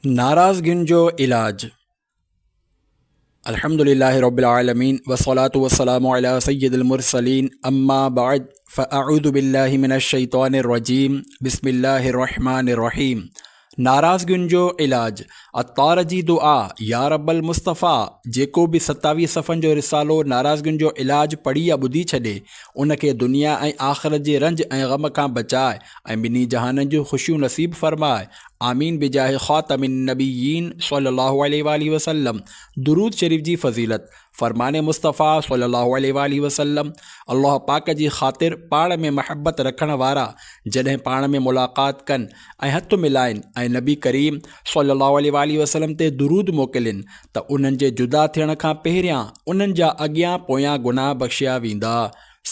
नाराज़गियुनि जो इलाज। अल्हम्दुलिल्लाहि रब्बिल आलमीन वस्सलातु वस्सलामु अला सय्यिदिल मुरसलीन अम्मा बअद फ़अऊज़ु बिल्लाहि मिनश शैतानिर रजीम बिस्मिल्लाहिर रहमानिर रहीम। नाराज़गियुनि जो इलाज। अत्तार जी दुआ या रब्बल मुस्तफ़ा। जेको बि 27 सफ़नि जो रिसालो नाराज़गियुनि जो इलाज पढ़ी या ॿुधी छॾे उनखे दुनिया ऐं आख़िरत जे रंज ऐं ग़म खां बचाए ऐं ॿिन्ही जहाननि जूं ख़ुशियूं नसीब फ़रमाए। आमीन बिजाहि ख़ातमिन नबिय्यीन सल्लल्लाहु अलैहि वसल्लम। दुरूद शरीफ जी फ़ज़ीलत। फ़रमाने मुस्तफ़ा सल्लल्लाहु अलैहि वसल्लम। अल्लाह पाक जी ख़ातिर पाण में महबत रखण वारा जॾहिं पाण में मुलाक़ात कनि ऐं हथ मिलाइनि ऐं नबी करीम सल्लल्लाहु अलैहि वसल्लम ते दुरूद मोकिलिन त उन्हनि जे जुदा थियण खां पहिरियां उन्हनि जा अॻियां पोयां गुनाह बख़्शिया वेंदा।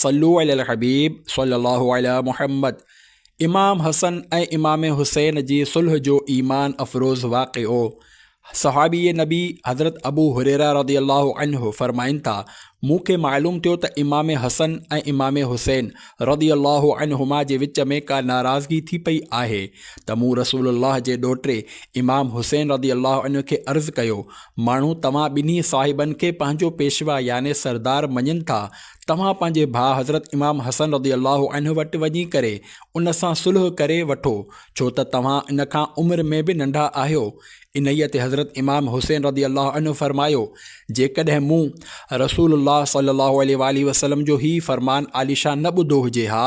सल्लू अलल हबीब सल्लल्लाहु अलैहि मुहम्मद। इमाम हसन ऐं इमाम हुसैन जी सुलह जो ईमान अफ़रोज़ वाक़िओ। सहाबी नबी हज़रत अबू हुरैरा रज़ियल्लाहु अन्हु फ़रमाइनि था, मूंखे मालूम थियो त इमाम हसन ऐं इमाम हुसैन रज़ियल्लाहु अन्हुमा जे विच में का नाराज़गी थी पई आहे त मूं रसूलुल्लाह जे ॾोहिटे इमाम हुसैन रज़ियल्लाहु अन्हु खे अर्ज़ु कयो, माण्हू तव्हां ॿिन्ही साहिबनि खे पंहिंजो पेशवा याने सरदार मञनि था, तव्हां पंहिंजे भाउ हज़रत इमाम हसन रज़ियल्लाहु अन्हु वटि वञी करे उन सां सुलह करे वठो, छो त तव्हां इन खां उमिरि में बि नंढा आहियो। इन्हीअ ते हज़रत इमाम हुसैन रज़ियल्लाहु अन्हु फ़रमायो, जेकॾहिं मूं रसूलुल्लाह सल्लल्लाहु अलैहि वसल्लम जो ही फ़रमान आलिशान न ॿुधो हुजे हा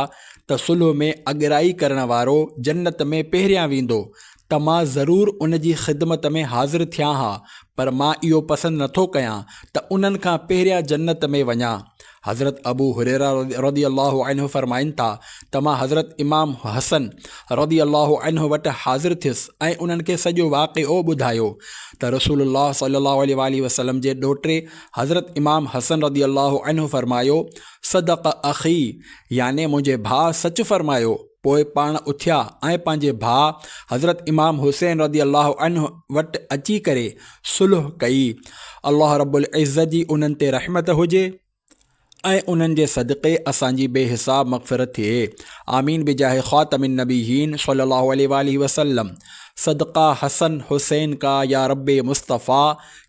त सुलह में अॻिराई करण वारो जन्नत में पहिरियां वेंदो त मां ज़रूरु उन जी ख़िदमत में हाज़िर थियां हा, पर मां इहो पसंदि नथो कयां त उन्हनि खां पहिरियां जन्नत में वञा। हज़रत अबू हुरैरा रज़ियल्लाहु अन्हु फ़रमाइनि था त मां हज़रत इमाम हसन रज़ियल्लाहु अन्हु वटि हाज़िर थियुसि ऐं उन्हनि खे सॼो वाक़िओ ॿुधायो त रसूलुल्लाह सल्लल्लाहु अलैहि वसल्लम जे ॾोहिटे हज़रत इमाम हसन रज़ियल्लाहु अन्हु फ़रमायो, सदक़ अख़ी, याने मुंहिंजे भाउ सच फ़रमायो। पोइ पाण उथिया ऐं पंहिंजे भाउ हज़रत इमाम हुसैन रज़ियल्लाहु अन्हु वटि अची करे सुलह कई। अल्लाह रब्बुल इज़्ज़त जी उन्हनि ते रहमत हुजे ऐं उन्हनि जे सदक़े असांजी बेहिसाब मग़फ़िरत थिए। आमीन बिजाहि ख़ातमिन नबिय्यीन सल्लल्लाहु अलैहि वसल्लम। सदक़ा हसन हुसैन का या रब्बे मुस्तफ़ा,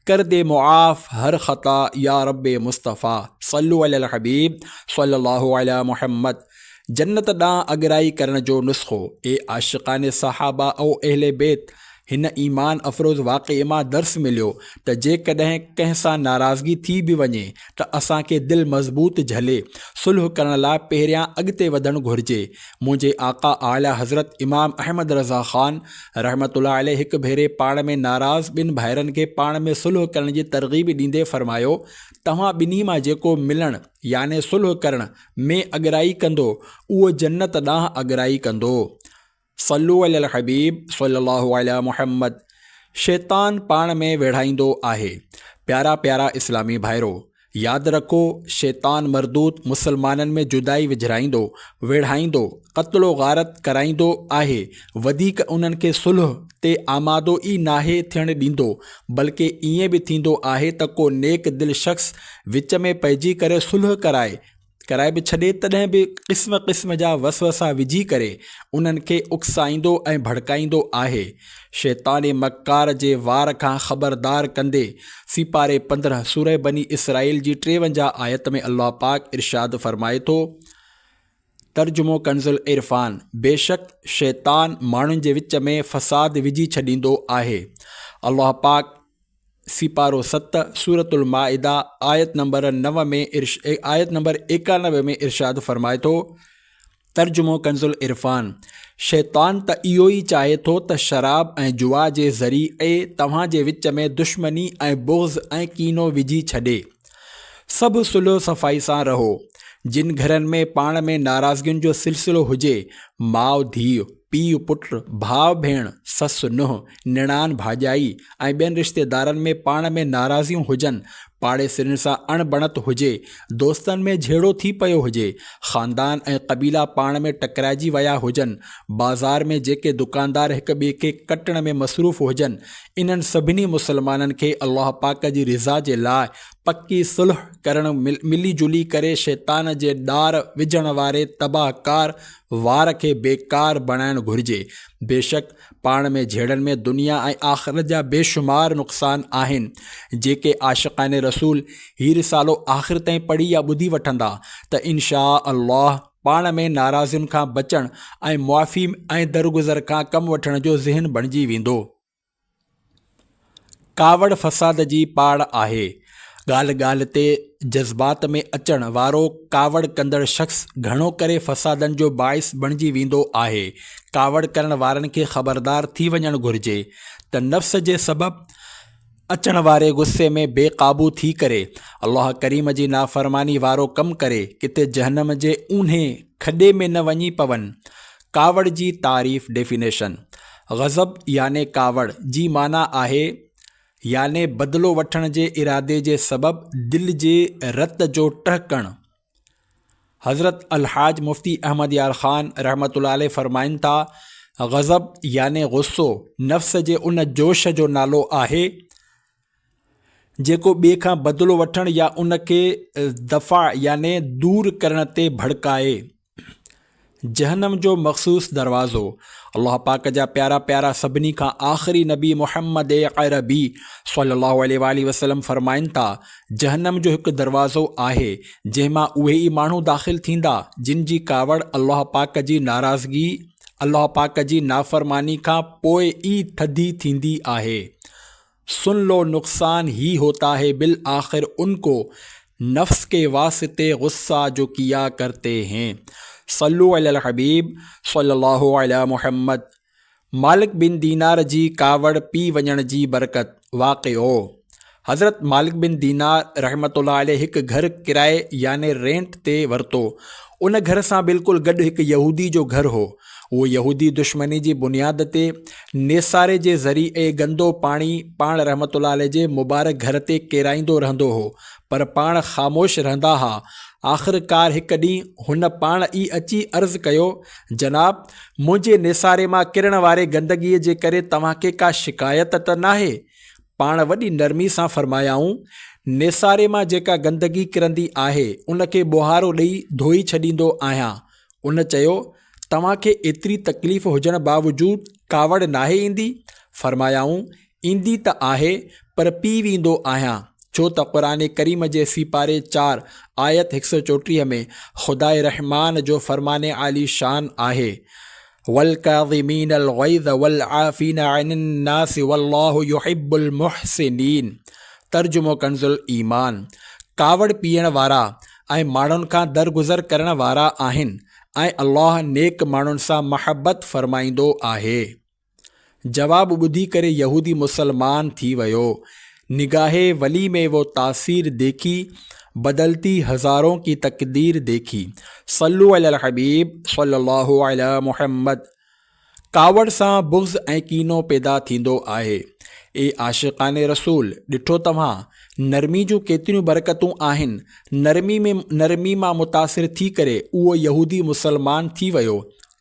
कर दे मुआफ़ हर ख़ता या रब्बे मुस्तफ़ा। सल्लु अलल हबीब सल्लल्लाहु अलैहि मुहम्मद। जन्नत ॾांहुं अॻिराई करण जो नुस्ख़ो। ए आशिक़ाने सहाबा ऐं अहले बैत, हिन ईमान अफ़रोज़ वाक़िए मां दर्स मिलियो त जेकॾहिं कंहिं सां नाराज़गी थी बि वञे त असांखे दिलि मज़बूत झले सुलह करण लाइ पहिरियां अॻिते वधणु घुरिजे। मुंहिंजे आका आला हज़रत इमाम अहमद रज़ा ख़ान रहमतुल्लाह अलैहि हिकु भेरे पाण में नाराज़ ॿिनि भाइरनि खे पाण में सुलह करण जी तरग़ीब ॾींदे फ़रमायो, तव्हां ॿिन्ही मां जेको मिलणु याने सुलह करण में अॻिराई कंदो उहो जन्नत ॾांहुं अॻिराई कंदो। सल्लू अलल हबीब सल्लल्लाहु अलैहि मुहम्मद। शैतान पाण में विढ़ाईंदो आहे। प्यारा प्यारा इस्लामी भाइरो, यादि रखो, शैतान मरदूत मुसलमाननि में जुदाई विझराईंदो, विढ़ाईंदो, क़त्लो गारत कराईंदो आहे। वधीक उन्हनि खे सुलह ते आमादो ई नाहे थियणु ॾींदो, बल्कि ईअं बि थींदो आहे त को नेक दिलि शख़्स विच में पइजी करे सुलह कराए बि छॾे, तॾहिं बि क़िस्म क़िस्म जा वसवसा विझी करे उन्हनि खे उकसाईंदो ऐं भड़काईंदो आहे। शैतान मक्कार जे वार खां ख़बरदार कंदे सिपारे 15 सूरह बनी इसराइल जी 53 आयत में अल्लाह पाक इरशाद फ़रमाए थो, तर्जुमो कंज़ुल इरफ़ान, बेशक शैतान माण्हुनि जे विच में फ़साद विझी छॾींदो आहे। अल्लाह पाक सिपारो 7 सूरतुल माइदा आयत नंबर 91 में इरशाद फ़रमाए थो, तर्जुमो कंज़ुल इरफ़ान, शैतान त इहो ई चाहे थो त शराब ऐं जुआ जे ज़रिए तव्हां जे विच में दुश्मनी ऐं बुग़्ज़ ऐं कीनो विझी छॾे। सभु सुलह सफ़ाई सां रहो। जिन घरनि में पाण में नाराज़गियुनि जो सिलसिलो हुजे, माउ धीउ, पीउ पुटु, भाउ भेण, ससु नुंहुं, निणान भाॼाई ऐं ॿियनि रिश्तेदारनि में पाण में नाराज़ियूं हुजनि, पाड़ेसिरनि सां अणबणत हुजे, दोस्तनि में झेड़ो थी पियो हुजे, ख़ानदान ऐं क़बीला पाण में टकराइजी विया हुजनि, बाज़ार में जेके दुकानदार हिक ॿिए खे कटण में मसरूफ़ हुजनि, इन्हनि सभिनी मुसलमाननि खे अल्लाह पाक जी रिज़ा जे लाइ पक्की सुलह करणु मिली जुली करे शैतान जे ॾार विझण वारे तबाहकार वार खे बेकार बणाइणु घुरिजे। बेशक पाण में झेड़नि में दुनिया ऐं आख़िरत जा बेशुमार नुक़सान आहिनि। जेके आशिक़ाने रसूल हीउ रिसालो आख़िर ताईं पढ़ी या ॿुधी वठंदा त इंशा अल्लाह पाण में नाराज़ियुनि खां बचण ऐं मुआफ़ी ऐं दरगुज़र खां कमु वठण जो ज़हन बणिजी वेंदो। कावड़ फ़साद जी पाड़ आहे। ॻाल्हि ॻाल्हि ते जज़्बात में अचण वारो कावड़ कंदड़ शख़्स घणो करे फ़सादनि जो बाइस बणिजी वेंदो आहे। कावड़ करण वारनि खे ख़बरदार थी वञणु घुरिजे त नफ़्स जे सबबु अचण वारे गुस्से में बेक़ाबू थी करे अल्लाह करीम जी नाफ़रमानी वारो कमु करे किथे जहन्नम जे ऊन्हे खॾे में न वञी पवनि। कावड़ जी तारीफ़ डेफिनेशन। ग़ज़ब याने कावड़ जी माना आहे याने बदिलो वठण जे इरादे जे सबबु दिलि जे रत जो टहिकणु। हज़रत अलहाज मुफ़्ती अहमद यार ख़ान रहमतुल्लाह अलैह फरमाइनि था, ग़ज़ब याने गुस्सो नफ़्स जे उन जोश जो नालो आहे जेको ॿिए खां बदिलो वठण या उन खे दफ़ा याने दूर करण ते भड़काए। जहन्नम जो मख़सूस दरवाज़ो। अल्लाह पाक जा प्यारा प्यारा सभिनी खां आख़िरी नबी मुहम्मद अरबी सल्लल्लाहु अलैहि वसल्लम फरमाइनि था, जहन्नम जो हिकु दरवाज़ो आहे जंहिंमां उहे ई माण्हू दाख़िल थींदा जिन जी कावड़ अल्लाह पाक जी नाराज़गी अल्लाह पाक जी नाफ़रमानी खां पोइ ई थधी थींदी आहे। सुन लो नुकसान ही होता है बिल आखिर उनको नफ्स के वास्ते गुस्सा जो किया करते हैं। सल्लु अलल हबीब सल्लल्लाहु अलैहि मुहम्मद। मालिक बिन दीनार जी कावड़ पी वञण जी बरकत। वाक़िओ। हज़रत मालिक बिन दीनार रहमतुल्लाह अलैह हिकु घर किराए याने रेंट ते वरितो। उन घर सां बिल्कुलु गॾु हिकु यहूदी जो घर हो। उहो यहूदी दुश्मनी जी बुनियाद ते नेसारे जे ज़रिए गंदो पाणी पाण रहमतुल्लाह अलैह जे मुबारक घर ते केराईंदो रहंदो हो, पर पाण ख़ामोश रहंदा हा। आख़िरकार हिकु ॾींहुं हुन पाण ई अची अर्ज़ु कयो, जनाब मुंहिंजे नेसारे मां किरण वारे गंदगीअ जे करे तव्हांखे का शिकायत त नाहे? पाण वॾी नरमी सां फरमायाऊं, नेसारे मां जेका गंदगी किरंदी आहे उनखे ॿोहारो ॾेई धोई छॾींदो आहियां। उन चयो, तव्हांखे एतिरी तकलीफ़ हुजण बावजूदु कावड़ नाहे ईंदी? फरमायाऊं, ईंदी त आहे पर पी वेंदो आहियां, छो त क़ुरान करीम जे सिपारे 4 आयत 134 में ख़ुदाए रहमान जो फ़रमाने आली शान आहे, वल काज़िमीनल ग़ैज़ वल आफ़ीना अनिन नास वल्लाहु युहिब्बुल मुहसिनीन। तर्जुमो कंज़ुल ईमान। कावड़ पीअण वारा ऐं माण्हुनि खां दरगुज़र करण वारा आहिनि ऐं अल्लाह नेक माण्हुनि सां महबत फ़रमाईंदो आहे। जवाबु ॿुधी करे यहूदी मुसलमान थी वियो। निगाहे वली में वो तासीर देखी, बदलती हज़ारों की तकदीर देखी। सल्लु अलल हबीब सल्लल्लाहु अलैहि मुहम्मद। कावड़ सां बुग़्ज़ ऐं कीनो पैदा थींदो आहे। ए आशिक़ाने रसूल, ॾिठो तव्हां नरमी जूं केतिरियूं बरकतूं आहिनि। नरमी मां मुतासिर थी करे उहो यहूदी मुसलमान थी वियो।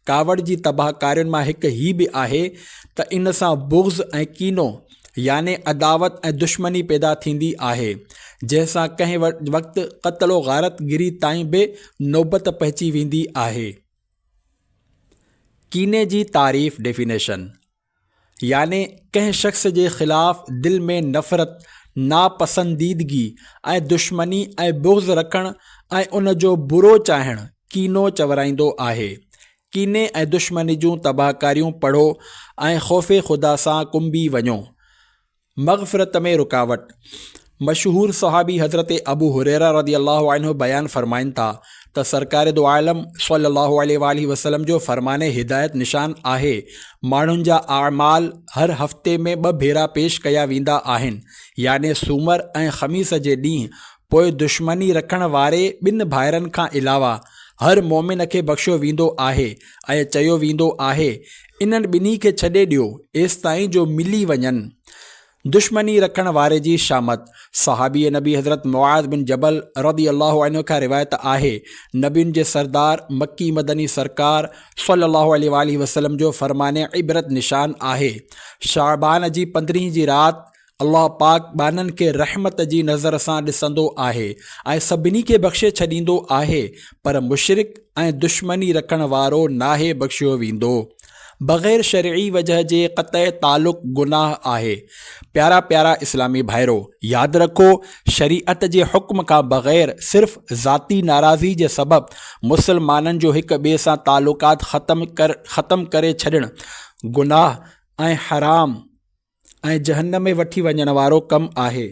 कावड़ जी तबाहकारियुनि मां हिकु हीअ बि आहे त इन सां बुग़्ज़ ऐं कीनो याने अदावत ऐं दुश्मनी पैदा थींदी आहे, जंहिंसां कंहिं वक़्तु क़त्लो ग़ारतगिरी ताईं बि नौबत पहुची वेंदी आहे। कीने जी तारीफ़ डेफिनेशन। याने कंहिं शख़्स जे ख़िलाफ़ु दिलि में नफ़रत, नापसंदीदगी ऐं दुश्मनी ऐं बुग़्ज़ रखणु ऐं उन जो बुरो चाहिणु कीनो चवराईंदो आहे। कीने ऐं दुश्मनी जूं तबाहकारियूं पढ़ो ऐं ख़ौफ़े ख़ुदा सां कुंभी वञो। मग़फ़िरत में रुकावट। मशहूर सहाबी हज़रत अबू हुरैरा रज़ियल्लाहु अन्हु बयान फ़रमाइनि था त सरकार दो आलम सल्लल्लाहु अलैहि वसल्लम जो फ़रमाने हिदायत निशान आहे, माण्हुनि जा आमाल हर हफ़्ते में 2 भेरा पेश कया वेंदा आहिनि, याने सूमर ऐं ख़मीस जे ॾींहुं। पोइ दुश्मनी रखण वारे 2 भाइरनि खां अलावा हर मोमिन खे बख़्शियो वेंदो आहे ऐं चयो वेंदो आहे, इन्हनि ॿिन्ही खे छॾे ॾियो एसिताईं जो मिली वञनि। दुश्मनी रखण वारे जी शामत। सहाबी नबी हज़रत मुआज़ बिन जबल रज़ियल्लाहु अन्हु खां रिवायत आहे, नबियुनि जे सरदार मक्की मदनी सरकार सल्लल्लाहु अलैहि वसल्लम जो फ़रमाने इबरत निशान आहे, शाबान जी 15 जी राति अल्लाह पाक बाननि खे रहमत जी नज़र सां ॾिसंदो आहे ऐं सभिनी खे बख़्शे छॾींदो आहे, पर मुशरिक ऐं दुश्मनी रखण वारो नाहे बख़्शियो वेंदो। बग़ैर शरई वजह जे क़तई ताल्लुक़ गुनाह आहे। प्यारा प्यारा इस्लामी भाइरो, यादि रखो, शरीअत जे हुक्म खां बग़ैर सिर्फ़ ज़ाती नाराज़ी जे सबबि मुसलमाननि जो हिक ॿिए सां ताल्लुकात ख़तम करे छॾणु गुनाह ऐं हराम ऐं जहन्नम में वठी वञण वारो कमु आहे।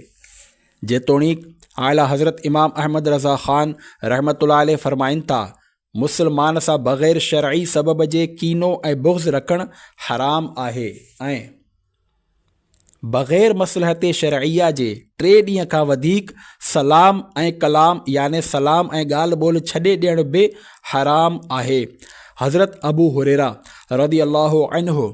जेतोणीकि आला हज़रत इमाम अहमद रज़ा ख़ान रहमतुल्लाह अलैह फ़रमाइनि था, मुसलमान सां बग़ैर शरई सबब जे कीनो ऐं बुग़्ज़ रखणु हराम आहे ऐं बग़ैर मसलहत शरइया जे 3 ॾींहं खां वधीक सलाम ऐं कलाम याने सलाम ऐं ॻाल्हि ॿोल छॾे ॾियण बि हराम आहे। हज़रत अबू हुरैरा रज़ी अल्लाहु अन्हु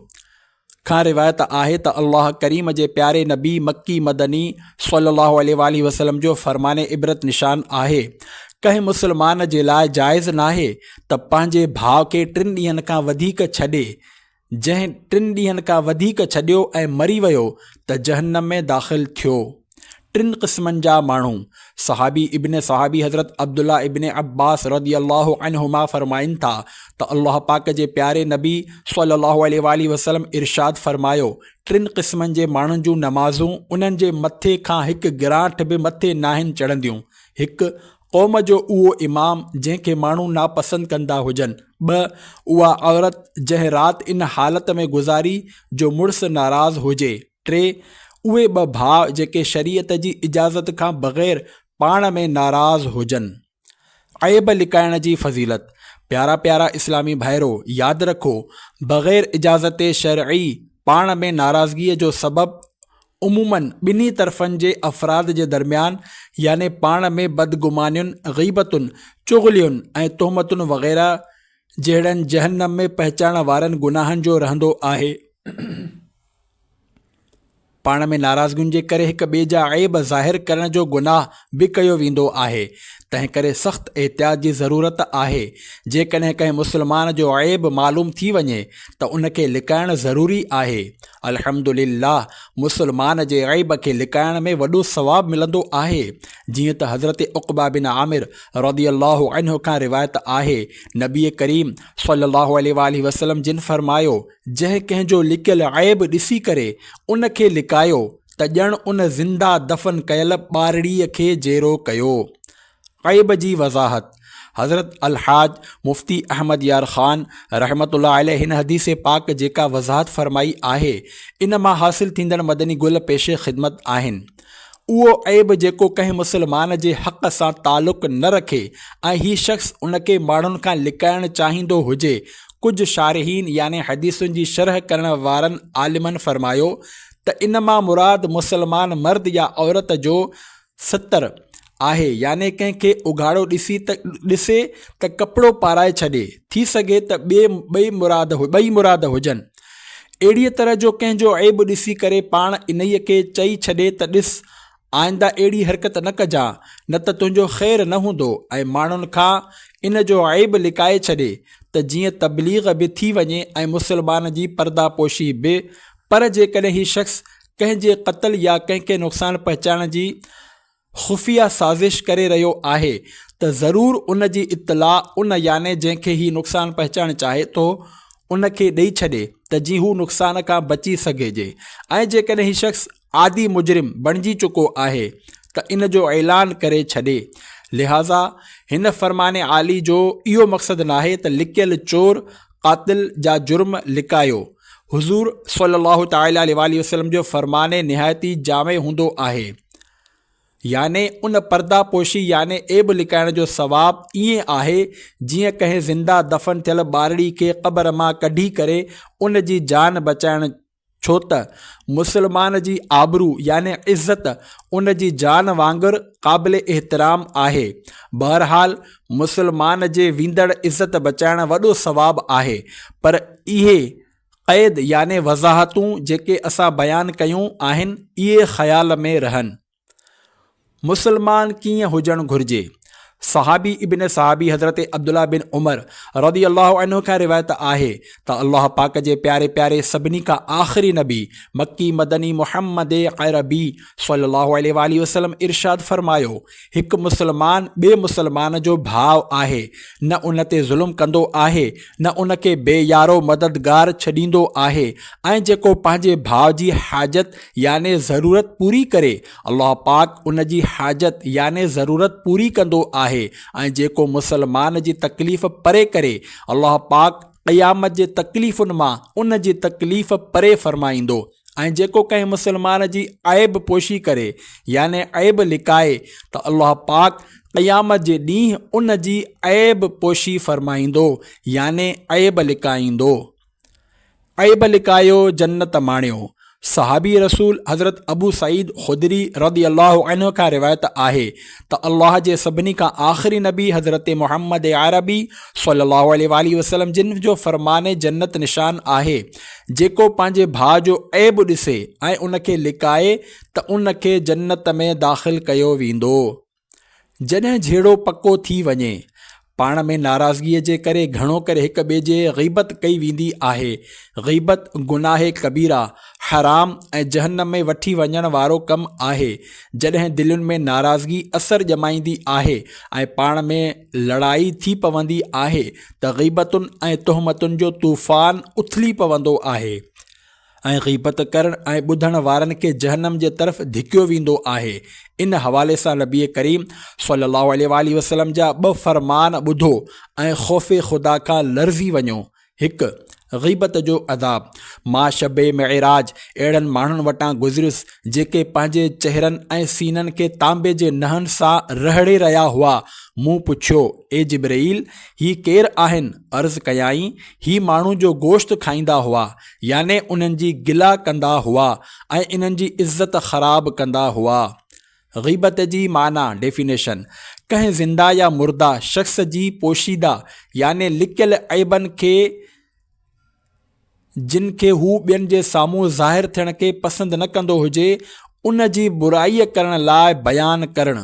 खां रिवायत आहे त अल्लाह करीम जे प्यारे नबी मक्की मदनी सल्लल्लाहु अलैहि वसल्लम जो फ़रमाने इबरत निशान आहे, कंहिं मुसलमान जे लाइ जाइज़ नाहे त पंहिंजे भाउ खे 3 ॾींहंनि खां वधीक छॾे, जंहिं 3 ॾींहंनि खां वधीक छॾियो ऐं मरी वियो त जहन्नम में दाख़िल थियो। 3 क़िस्मनि जा माण्हू। सहाबी इब्न सहाबी हज़रत अब्दुल्ला इब्न अब्बास रज़ी अल्लाहु अन्हुमा फ़रमाइनि था त अल्लाह पाक जे प्यारे नबी सल्लल्लाहु अलैहि वसल्लम इरशाद फ़रमायो, 3 क़िस्मनि जे माण्हुनि जूं नमाज़ूं उन्हनि जे मथे खां हिकु गिरांठ बि मथे नाहिनि चढ़ंदियूं। 1, क़ौम जो उहो इमाम जंहिंखे माण्हू नापसंदि कंदा हुजनि। 2, उहा औरत जंहिं राति इन हालत में गुज़ारी जो मुड़ुसु नाराज़ हुजे। 3, उहे 2 भाउ जेके शरीयत जी इजाज़त खां बग़ैर पाण में नाराज़ हुजनि। ऐब लिकाइण जी फ़ज़ीलत। प्यारा प्यारा इस्लामी भाइरो, यादि रखो, बग़ैर इजाज़त शरई पाण में नाराज़गीअ जो सबबु उमूमन ॿिन्ही तरफ़नि जे अफ़राद जे दरमियान याने पाण में बदगुमानियुनि, ग़ीबतुनि, चुग़लियुनि ऐं तोहमतुनि वग़ैरह जहिड़नि जहन्नम में पहुचाइण वारनि गुनाहनि जो रहंदो आहे। पाण में नाराज़गियुनि जे करे हिक ॿिए जा ऐब ज़ाहिर करण जो गुनाह बि कयो वेंदो आहे। तंहिं करे सख़्त एहतियात जी ज़रूरत आहे। जेकॾहिं कंहिं मुसलमान जो ऐब मालूम थी वञे त उनखे लिकाइणु ज़रूरी आहे। अल्हम्दुलिल्लाह, मुसलमान जे ऐब खे लिकाइण में वॾो सवाबु मिलंदो आहे। जीअं त हज़रत उक़बा बिन आमिर रज़ी अल्लाहु अन्हु खां रिवायत आहे, नबी करीम सल्लल्लाहु अलैहि वसल्लम जिन फ़रमायो, जंहिं कंहिंजो लिकियल ऐब ॾिसी करे उनखे लिकायो त ॼण उन ज़िंदा दफ़न कयल ॿारड़ीअ खे जेरो कयो। ऐब जी वज़ाहत। हज़रत अलहाज मुफ्ती अहमद यार ख़ान रहमतुल्लाह अलैह हिन हदीस पाक जेका वज़ाहत फ़रमाई आहे, इन मां हासिल थींदड़ मदनी गुल पेशे ख़िदमत आहिनि। उहो ऐब जेको कंहिं मुसलमान जे हक़ सां ताल्लुक़ न रखे ऐं हीउ शख़्स उनखे माण्हुनि खां लिकाइणु चाहींदो हुजे। कुझु शारहीन याने हदीसुनि जी शरह करण वारनि आलिमनि फ़रमायो त इन मां मुराद मुसलमान मर्द या औरत जो सतर आहे, याने कंहिंखे उघाड़ो ॾिसे त कपिड़ो पाराए छॾे। थी सघे त ॿई मुराद हुजनि। अहिड़ीअ तरह जो कंहिंजो ऐब ॾिसी करे पाण इन्हीअ खे चई छॾे त ॾिस, आइंदा अहिड़ी हरकत न कजां, न त तुंहिंजो ख़ैरु न हूंदो, ऐं माण्हुनि खां इन जो ऐब लिकाए छॾे त जीअं तबलीग बि थी वञे ऐं मुसलमान जी पर्दापोशी बि। पर जेकॾहिं हीउ शख़्स कंहिंजे क़त्ल या कंहिंखे नुक़सानु पहुचाइण जी ख़ुफ़िया साज़िश करे रहियो आहे त ज़रूरु उन जी इत्तला उन याने जंहिंखे हीउ नुक़सानु पहुचाइणु चाहे थो उनखे ॾेई छॾे त जीअं हू नुक़सान खां बची सघिजे। ऐं जेकॾहिं हीउ शख़्स आदि मुजरिम बणिजी चुको आहे त इन जो ऐलान करे छॾे। लिहाज़ा हिन फ़रमाने आली जो इहो मक़सदु नाहे त लिकियल चोर क़ातिल जा जुर्म लिकायो। हुज़ूर सल्लल्लाहु तआला अलैहि वसल्लम जो फ़रमाने निहायती जामे हूंदो आहे, याने उन पर्दापोशी याने ऐब लिकाइण जो सवाबु ईअं आहे जीअं कंहिं ज़िंदा दफ़न थियल ॿारड़ी खे क़बर मां कढी करे उन जी जान बचाइण। छो त मुसलमान जी आबरू याने इज़त उन जी जान वांगुरु क़ाबिल एहतराम आहे। बहरहाल मुसलमान जे वींदड़ इज़त बचाइण वॾो सवाबु आहे। पर इहे क़ैद याने वज़ाहतूं जेके असां बयानु कयूं आहिनि, इहे ख़्याल में रहनि। मुसलमान कीअं हुजणु घुरिजे। सहाबी इब्न सहाबी हज़रत अब्दुल्ला बिन उमर रदी अल्लाह अन्हु खां रिवायत आहे त अल्लाह पाक जे प्यारे प्यारे सभिनी खां आख़िरी नबी मक्की मदनी मुहम्मद अरबी सल्लल्लाहु अलैहि वसल्लम इरशाद फरमायो, हिकु मुसलमान ॿिए मुसलमान जो भाउ आहे, न उन ते ज़ुल्म कंदो आहे, न उन खे बेयारो मददगार छॾींदो आहे, ऐं जेको पंहिंजे भाउ जी हाजत याने ज़रूरत पूरी करे अल्लाह पाक उन जी हाजत याने ज़रूरत पूरी कंदो आहे, ऐं जेको मुसलमान जी तकलीफ़ परे करे अल्लाह पाक क़यामत जे तकलीफ़ुनि मां उन जी तकलीफ़ परे फ़रमाईंदो, ऐं जेको कंहिं मुसलमान जी ऐब पोशी करे याने ऐब लिकाए त अल्लाह पाक क़यामत जे ॾींहुं उन जी ऐब पोशी फ़रमाईंदो याने ऐब लिकाईंदो। ऐब लिकायो जन्नत माणियो। सहाबी रसूल हज़रत अबू सईद ख़ुदरी रदी अल्लाह अन्हु खां रिवायत आहे त अल्लाह जे सभिनी खां आख़िरी नबी हज़रत मुहम्मद अरबी सल्लल्लाहु अलैहि वसल्लम जिन जो फ़रमाने जन्नत निशान आहे, जेको पंहिंजे भाउ जो ऐब ॾिसे ऐं उन खे लिकाए त उन खे जन्नत में दाख़िल कयो वेंदो। जॾहिं झेड़ो पको थी वञे, पाण में नाराज़गीअ जे करे घणो करे हिक ॿिए जे ग़ीबत कई वेंदी आहे। ग़ीबत गुनाह कबीरा, हराम ऐं जहन्नम में वठी वञण वारो कमु आहे। जॾहिं दिलुनि में नाराज़गी असरु ॼमाईंदी आहे ऐं पाण में लड़ाई थी पवंदी आहे त ग़ीबतुनि ऐं तुहमतुनि जो तूफ़ान उथली पवंदो आहे ऐं ग़ीबत करण ऐं ॿुधण वारनि खे जहन्नम जे तरफ़ धिकियो वेंदो आहे। इन हवाले सां नबी करीम सल्लल्लाहु अलैहि वसल्लम जा ॿ फ़रमान ॿुधो ऐं ख़ौफ़े ख़ुदा खां लर्ज़ी वञो। हिकु, ग़ीबत जो अदाब। मां शबे मेराज अहिड़नि माण्हुनि वटां गुज़रियुसि जेके पंहिंजे चहिरनि ऐं सीननि खे तांबे जे नहनि सां रहड़े रहिया हुआ। मूं पुछियो, ए जिब्राईल, ही केरु आहिनि? अर्ज़ु कयाई, ही माण्हू जो गोश्त खाईंदा हुआ, याने उन्हनि जी गिला कंदा हुआ ऐं इन्हनि जी इज़्ज़त ख़राब कंदा हुआ। ग़ीबत जी माना डेफिनेशन, कंहिं ज़िंदा या मुर्दा शख़्स जी पोशीदा याने लिकियल ऐबनि खे जिन खे हू ॿियनि जे साम्हूं ज़ाहिर थियण खे पसंदि न कंदो हुजे, उन जी बुराई करण लाइ बयानु करणु।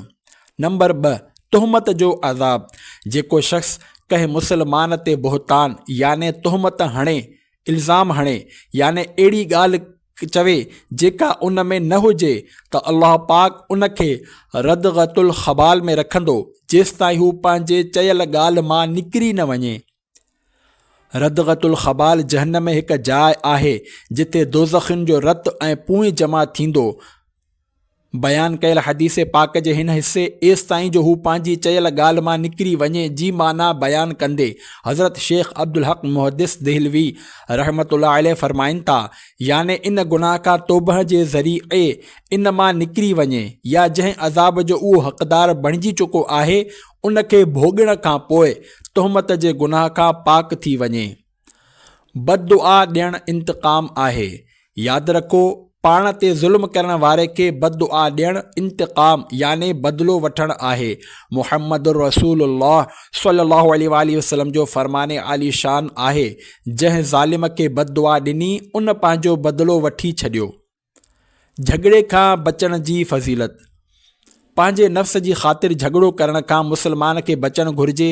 नंबर 2, तुहमत जो अज़ाब। जेको शख़्स कंहिं मुसलमान ते बोहतान याने तुहमत हणे, इल्ज़ाम हणे याने अहिड़ी ॻाल्हि चवे जेका उन में न हुजे त अल्लाह पाक उन खे रदग़तुल ख़बाल में रखंदो जेसिताईं हू पंहिंजे चयल ॻाल्हि मां निकिरी न वञे। रदग़तुल ख़बाल जहन्नम में हिकु जाइ आहे जिते दोज़खिन जो रतु ऐं पूई जमा थींदो। बयानु कयल हदीस पाक जे हिन हिस्से एसि ताईं जो हू पंहिंजी चयल ॻाल्हि मां निकिरी वञे जी माना बयानु कंदे हज़रत शेख अब्दुल हक़ मुहद्दिस देहलवी रहमतुल्लाह अलैह फरमाइनि था, याने इन गुनाह खां तौबह जे ज़रिए इन मां निकिरी वञे या जंहिं अज़ाब जो उहो हक़दार बणिजी चुको आहे उन खे भोॻण खां पोइ तुहमत जे गुनाह खां पाक थी वञे। बददुआ ॾियणु इंतिक़ाम आहे। यादि रखो, पाण ते ज़ुल्म करण वारे खे बददुआ ॾियणु इंतिक़ाम याने बदिलो वठणु आहे। मुहम्मदुर रसूलुल्लाह सल्लल्लाहु अलैहि वसल्लम जो फ़रमाने आली शान आहे, जंहिं ज़ालिम खे बददुआ ॾिनी उन पंहिंजो बदिलो वठी छॾियो। झगड़े खां बचण जी फ़ज़ीलत। पंहिंजे नफ़्स जी ख़ातिर झगड़ो करण खां मुसलमान खे बचणु घुरिजे।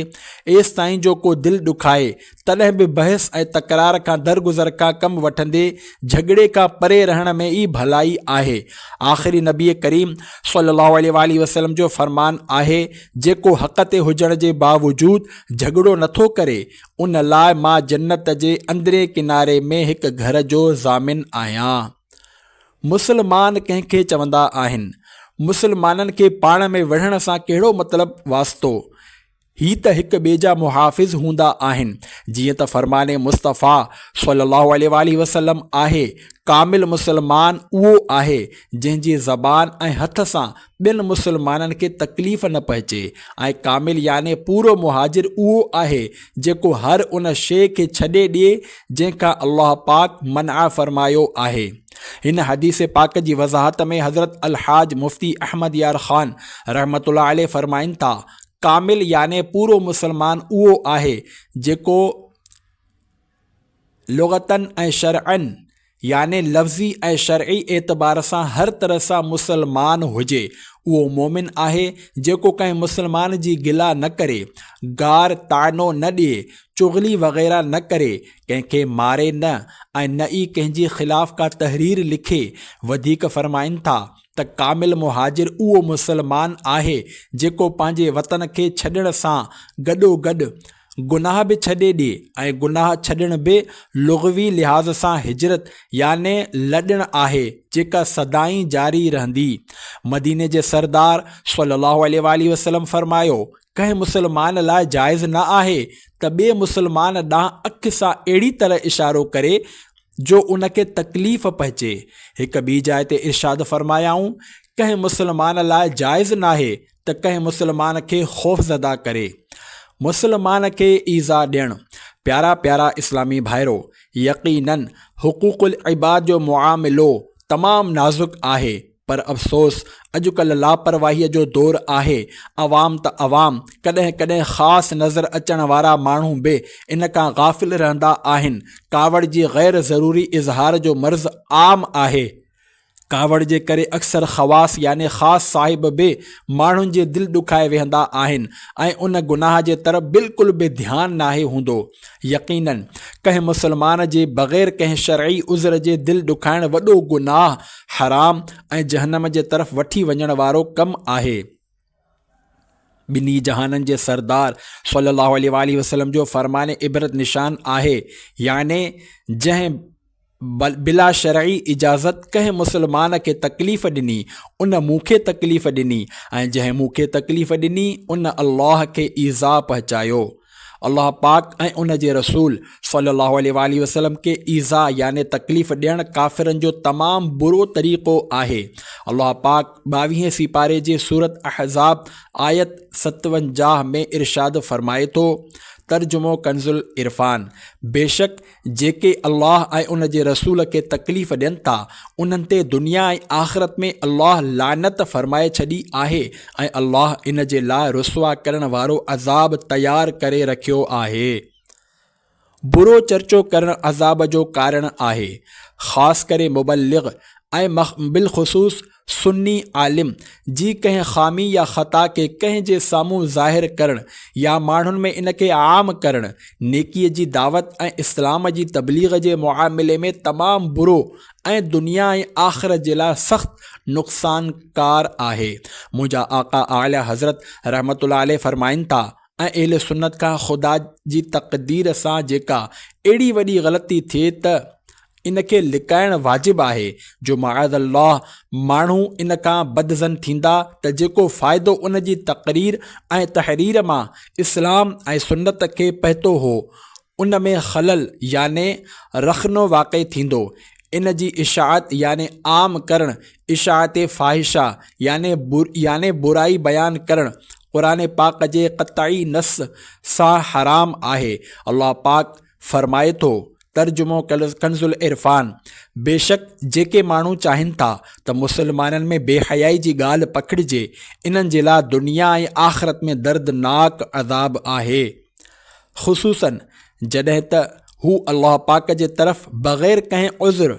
एसि ताईं जो को दिलि ॾुखाए तॾहिं बि बहस ऐं तकरार खां दरगुज़र खां कमु वठंदे झगड़े खां परे रहण में ई भलाई आहे। आख़िरी नबी करीम सल्लल्लाहु अलैहि वसल्लम जो फ़रमान आहे, जेको हक़ ते हुजण जे बावजूदु झगड़ो नथो करे उन लाइ मां जन्नत जे अंदरे किनारे में हिकु घर जो ज़ामिन आहियां। मुसलमान कंहिंखे चवंदा आहिनि? मुसलमाननि खे पाण में विढ़ण सां कहिड़ो मतिलबु वास्तो? ही त हिक ॿिए जा मुहाफ़िज़ हूंदा आहिनि। जीअं त फ़रमाने मुस्तफ़ा सल्लल्लाहु अलैहि वसल्लम आहे, कामिल मुसलमान उहो आहे जंहिंजी ज़बान ऐं हथ सां ॿियनि मुसलमाननि खे तकलीफ़ न पहुचे, ऐं कामिल याने पूरो मुहाजिर उहो आहे जेको हर उन शइ खे छॾे ॾिए जंहिंखां अल्लाह पाक मना फ़रमायो आहे। हिन हदीस पाक जी वज़ाहत में हज़रत अलहाज मुफ्ती अहमद यार ख़ान रहमतुल्लाह अलैह फ़रमाइनि था, कामिल याने पूरो मुसलमान उहो आहे जेको लुग़तन ऐं शरअन याने लफ़्ज़ी ऐं शरई एतबार सां हर तरह सां मुसलमान हुजे उहो मोमिन आहे जेको कंहिं मुसलमान जी गिला न करे, गार तानो न ॾिए, चुगली वग़ैरह न करे, कंहिंखे मारे न ऐं न ई कंहिंजी ख़िलाफ़ का तहरीर लिखे। वधीक फ़रमाइनि था त कामिल मुहाजिर उहो मुसलमान आहे जेको पंहिंजे वतन खे छॾण सां गॾोगॾु गुनाह बि छॾे ॾिए ऐं गुनाह छॾण बि लुग़वी लिहाज़ सां हिजरत याने लॾण आहे जेका सदाईं जारी रहंदी। मदीने जे सरदार सल्लल्लाहु अलैहि वसल्लम फरमायो, कंहिं मुसलमान लाइ जाइज़ न आहे त ॿिए मुसलमान ॾांहुं अखि सां अहिड़ी तरह इशारो करे जो उनखे तकलीफ़ पहुचे। हिक ॿी जाइ ते इरशाद फरमायाऊं, कंहिं मुसलमान लाइ जाइज़ न आहे त कंहिं मुसलमान खे ख़ौफ़ज़दा करे। मुसलमान खे ईज़ा ॾियणु। प्यारा प्यारा इस्लामी भाइरो, यकीनन हुकूकुल इबाद जो मुआमिलो तमामु नाज़ुक आहे, पर अफ़सोस अॼुकल्ह लापरवाहीअ जो दौरु आहे। अवाम त अवाम, कॾहिं कॾहिं ख़ासि नज़र अचण वारा माण्हू बि इन खां गाफ़िल रहंदा आहिनि। कावड़ जी गैर ज़रूरी इज़हार जो मर्ज़ आम आहे। कावड़ जे करे अक्सर ख़वास याने ख़ासि साहिब बि माण्हुनि जे दिलि ॾुखाए वेहंदा आहिनि ऐं उन गुनाह जे तरफ़ बिल्कुलु बि ध्यानु नाहे हूंदो। यकीनन कंहिं मुसलमान जे बग़ैर कंहिं शरई उज़र जे दिलि ॾुखाइण वॾो गुनाह, हराम ऐं जहन्नम जे तरफ़ वठी वञण वारो कमु आहे। ॿिन्ही जहाननि जे सरदार सल्लल्लाहु अलैहि वसल्लम जो फ़रमान इबरत निशान आहे, याने जंहिं बिला शरई इजाज़त कंहिं मुसलमान खे तकलीफ़ ॾिनी उन मूंखे तकलीफ़ ॾिनी ऐं जंहिं मूंखे तकलीफ़ ॾिनी उन अल्लाह खे ईज़ा पहुचायो। अल्लाह पाक ऐं उन जे रसूल सल्लल्लाहु अलैहि वसल्लम के ईज़ा याने तकलीफ़ ॾियणु काफ़िरनि जो तमामु बुरो तरीक़ो आहे। अल्लाह पाक 22 सिपारे जे सूरत अहज़ाब आयत 57 में इरशाद फ़रमाए थो, तर्जुमो कंज़ुल इरफ़ान, बेशक जेके अल्लाह ऐं उन जे रसूल खे तकलीफ़ ॾियनि था उन्हनि ते दुनिया ऐं आख़िरत में अल्लाह लानत फ़रमाए छॾी आहे ऐं अल्लाह इन जे लाइ रुसवा करण वारो अज़ाब तयारु करे रखियो आहे। बुरो चर्चो करणु अज़ाब जो कारण आहे। ख़ासि करे मुबल्लिग़ ऐं बिलख़ुसूस सुन्नी आलिम जी कंहिं ख़ामी या ख़ता खे कंहिं जे साम्हूं ज़ाहिर करणु या माण्हुनि में इन खे आम करणु नेकीअ जी दावत ऐं इस्लाम जी तबलीग जे मुआमिले में तमामु बुरो ऐं दुनिया ऐं आख़िरत जे लाइ सख़्तु नुक़सानकार आहे। मुंहिंजा आका आला हज़रत रहमतुल्लाह अलैह फ़रमाइनि था, ऐं अहले सुन्नत खां ख़ुदा जी तक़दीर सां जेका अहिड़ी वॾी ग़लती थिए त इनखे लिकाइणु वाजिबु आहे, जो माअज़ल्लाह माण्हू इन खां बदज़न थींदा त जेको फ़ाइदो उन जी तक़रीर ऐं तहरीर मां इस्लाम ऐं सुन्नत खे पहुतो हो उन में ख़लल याने रखनो वाक़ई थींदो। इन जी इशाअत याने आम करणु, इशाअत फ़ाहिशा याने बुराई बयानु करणु क़ुरान पाक जे क़तई नस सां हराम आहे। अल्लाह पाक फ़रमाए थो, तर्जुमो कंज़ुल इरफ़ान, बेशक जेके माण्हू चाहिनि था त मुसलमाननि में बेहयाई जी ॻाल्हि पकड़िजे इन्हनि जे लाइ दुनिया ऐं आख़िरत में दर्दनाक अज़ाब आहे। ख़ुसूसन जॾहिं त हू अल्लाह पाक जे तरफ़ बग़ैर कंहिं उज़्र